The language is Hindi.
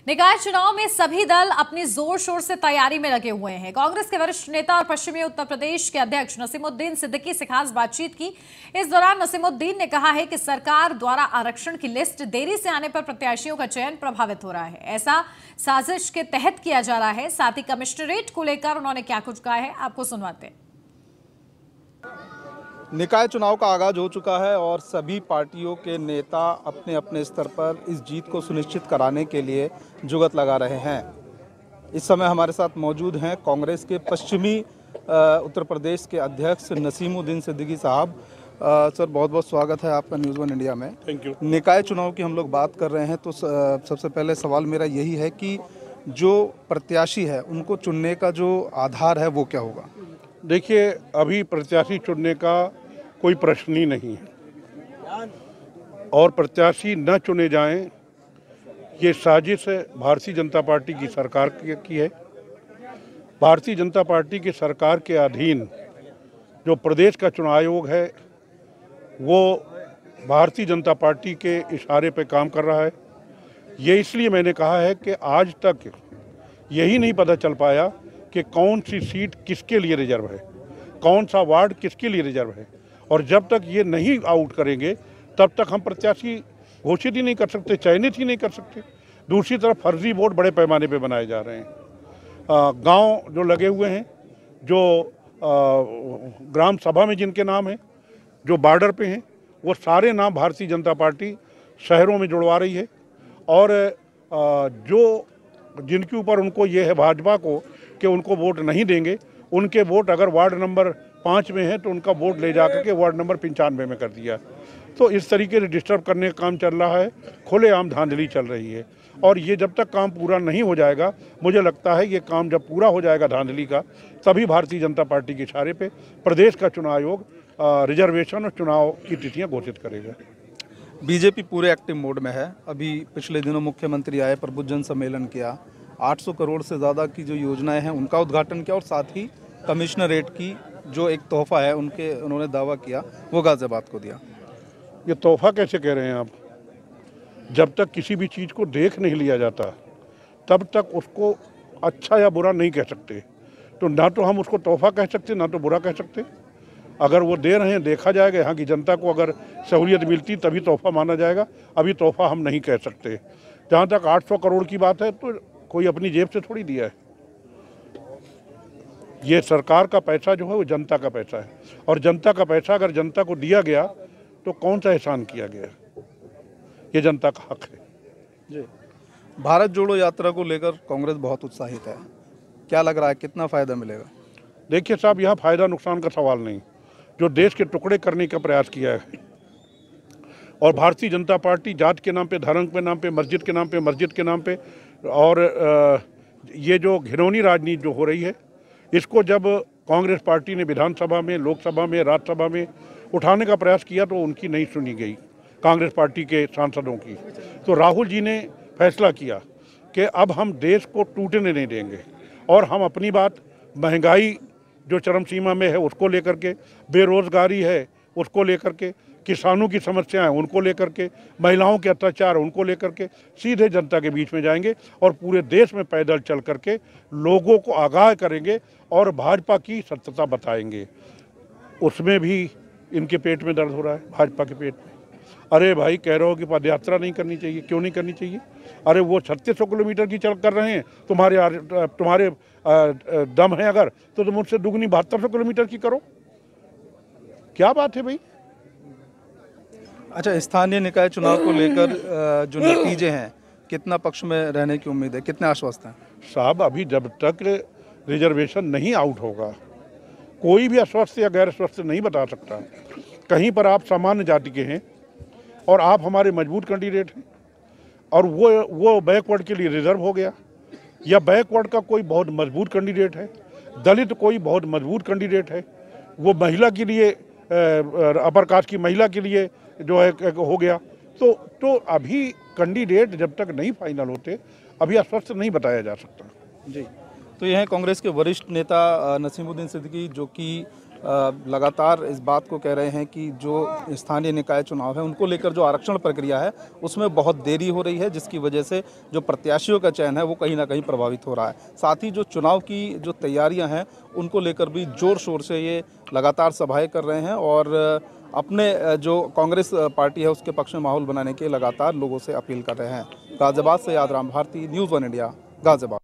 निकाय चुनाव में सभी दल अपनी जोर शोर से तैयारी में लगे हुए हैं। कांग्रेस के वरिष्ठ नेता और पश्चिमी उत्तर प्रदेश के अध्यक्ष नसीमुद्दीन सिद्दीकी से खास बातचीत की। इस दौरान नसीमुद्दीन ने कहा है कि सरकार द्वारा आरक्षण की लिस्ट देरी से आने पर प्रत्याशियों का चयन प्रभावित हो रहा है। ऐसा साजिश के तहत किया जा रहा है। साथ ही कमिश्नरेट को लेकर उन्होंने क्या कुछ कहा है, आपको सुनवाते हैं। निकाय चुनाव का आगाज हो चुका है और सभी पार्टियों के नेता अपने अपने स्तर पर इस जीत को सुनिश्चित कराने के लिए जुगत लगा रहे हैं। इस समय हमारे साथ मौजूद हैं कांग्रेस के पश्चिमी उत्तर प्रदेश के अध्यक्ष नसीमुद्दीन सिद्दीकी साहब। सर, बहुत बहुत स्वागत है आपका न्यूज़ वन इंडिया में। Thank you. निकाय चुनाव की हम लोग बात कर रहे हैं तो सबसे पहले सवाल मेरा यही है कि जो प्रत्याशी है उनको चुनने का जो आधार है वो क्या होगा? देखिए, अभी प्रत्याशी चुनने का कोई प्रश्न ही नहीं है और प्रत्याशी न चुने जाएं, ये साजिश भारतीय जनता पार्टी की सरकार की है। भारतीय जनता पार्टी की सरकार के अधीन जो प्रदेश का चुनाव आयोग है वो भारतीय जनता पार्टी के इशारे पे काम कर रहा है। ये इसलिए मैंने कहा है कि आज तक यही नहीं पता चल पाया कि कौन सी सीट किसके लिए रिजर्व है, कौन सा वार्ड किसके लिए रिजर्व है, और जब तक ये नहीं आउट करेंगे तब तक हम प्रत्याशी घोषित ही नहीं कर सकते, चयनित ही नहीं कर सकते। दूसरी तरफ फर्जी वोट बड़े पैमाने पे बनाए जा रहे हैं। गांव जो लगे हुए हैं, जो ग्राम सभा में जिनके नाम हैं, जो बॉर्डर पे हैं, वो सारे नाम भारतीय जनता पार्टी शहरों में जुड़वा रही है। और जो जिनके ऊपर उनको ये है भाजपा को कि उनको वोट नहीं देंगे, उनके वोट अगर वार्ड नंबर 5 में है तो उनका वोट ले जा करके वार्ड नंबर 95 में कर दिया। तो इस तरीके से डिस्टर्ब करने का काम चल रहा है, खुलेआम धांधली चल रही है। और ये जब तक काम पूरा नहीं हो जाएगा, मुझे लगता है ये काम जब पूरा हो जाएगा धांधली का, तभी भारतीय जनता पार्टी के इशारे पे प्रदेश का चुनाव आयोग रिजर्वेशन और चुनाव की तिथियाँ घोषित करेगा। बीजेपी पूरे एक्टिव मोड में है। अभी पिछले दिनों मुख्यमंत्री आए, प्रबुद्धजन सम्मेलन किया, 800 करोड़ से ज़्यादा की जो योजनाएं हैं उनका उद्घाटन किया और साथ ही कमिश्नरेट की जो एक तोहफा है उन्होंने दावा किया वो गाजियाबाद को दिया। ये तोहफा कैसे कह रहे हैं आप? जब तक किसी भी चीज़ को देख नहीं लिया जाता तब तक उसको अच्छा या बुरा नहीं कह सकते। तो ना तो हम उसको तोहफा कह सकते, ना तो बुरा कह सकते। अगर वो दे रहे हैं, देखा जाएगा, यहाँ की जनता को अगर सहूलियत मिलती तभी तोहफा माना जाएगा। अभी तोहफा हम नहीं कह सकते। जहाँ तक 800 करोड़ की बात है तो कोई अपनी जेब से थोड़ी दिया है। ये सरकार का पैसा जो है वो जनता का पैसा है, और जनता का पैसा अगर जनता को दिया गया तो कौन सा एहसान किया गया? ये जनता का हक है जी। भारत जोड़ो यात्रा को लेकर कांग्रेस बहुत उत्साहित है। क्या लग रहा है, कितना फ़ायदा मिलेगा? देखिए साहब, यहाँ फ़ायदा नुकसान का सवाल नहीं। जो देश के टुकड़े करने का प्रयास किया है, और भारतीय जनता पार्टी जात के नाम पे, धर्म के नाम पे, मस्जिद के नाम पे, मस्जिद के नाम पे, और ये जो घिनौनी राजनीति जो हो रही है, इसको जब कांग्रेस पार्टी ने विधानसभा में, लोकसभा में, राज्यसभा में उठाने का प्रयास किया तो उनकी नहीं सुनी गई, कांग्रेस पार्टी के सांसदों की। तो राहुल जी ने फैसला किया कि अब हम देश को टूटने नहीं देंगे, और हम अपनी बात, महंगाई जो चरम सीमा में है उसको लेकर के, बेरोजगारी है उसको लेकर के, किसानों की समस्याएं उनको लेकर के, महिलाओं के अत्याचार उनको लेकर के सीधे जनता के बीच में जाएंगे और पूरे देश में पैदल चल करके लोगों को आगाह करेंगे और भाजपा की सत्यता बताएंगे। उसमें भी इनके पेट में दर्द हो रहा है, भाजपा के पेट में। अरे भाई, कह रहे हो कि पद यात्रा नहीं करनी चाहिए, क्यों नहीं करनी चाहिए? अरे वो 3600 किलोमीटर की चल कर रहे हैं, तुम्हारे दम है अगर, तो तुम मुझसे दुगनी 7200 किलोमीटर की करो। क्या बात है भाई? अच्छा, स्थानीय निकाय चुनाव को लेकर जो नतीजे हैं, कितना पक्ष में रहने की उम्मीद है, कितने आश्वस्त हैं? साहब, अभी जब तक रिजर्वेशन नहीं आउट होगा कोई भी अस्वस्थ या गैर अस्वस्थ नहीं बता सकता। कहीं पर आप सामान्य जाति के हैं और आप हमारे मजबूत कैंडिडेट हैं, और वो बैकवर्ड के लिए रिजर्व हो गया, या बैकवर्ड का कोई बहुत मजबूत कैंडिडेट है, दलित कोई बहुत मजबूत कैंडिडेट है, वो महिला के लिए, अपर कास्ट की महिला के लिए जो है हो गया। तो अभी कैंडिडेट जब तक नहीं फाइनल होते अभी अस्वस्थ नहीं बताया जा सकता। जी। तो यह है कांग्रेस के वरिष्ठ नेता नसीमुद्दीन सिद्दीकी, जो कि लगातार इस बात को कह रहे हैं कि जो स्थानीय निकाय चुनाव है उनको लेकर जो आरक्षण प्रक्रिया है उसमें बहुत देरी हो रही है, जिसकी वजह से जो प्रत्याशियों का चयन है वो कहीं ना कहीं प्रभावित हो रहा है। साथ ही जो चुनाव की जो तैयारियां हैं उनको लेकर भी जोर शोर से ये लगातार सभाएं कर रहे हैं और अपने जो कांग्रेस पार्टी है उसके पक्ष में माहौल बनाने के लगातार लोगों से अपील कर रहे हैं। गाजियाबाद से यादराम भारती, न्यूज़ 1 इंडिया, गाजियाबाद।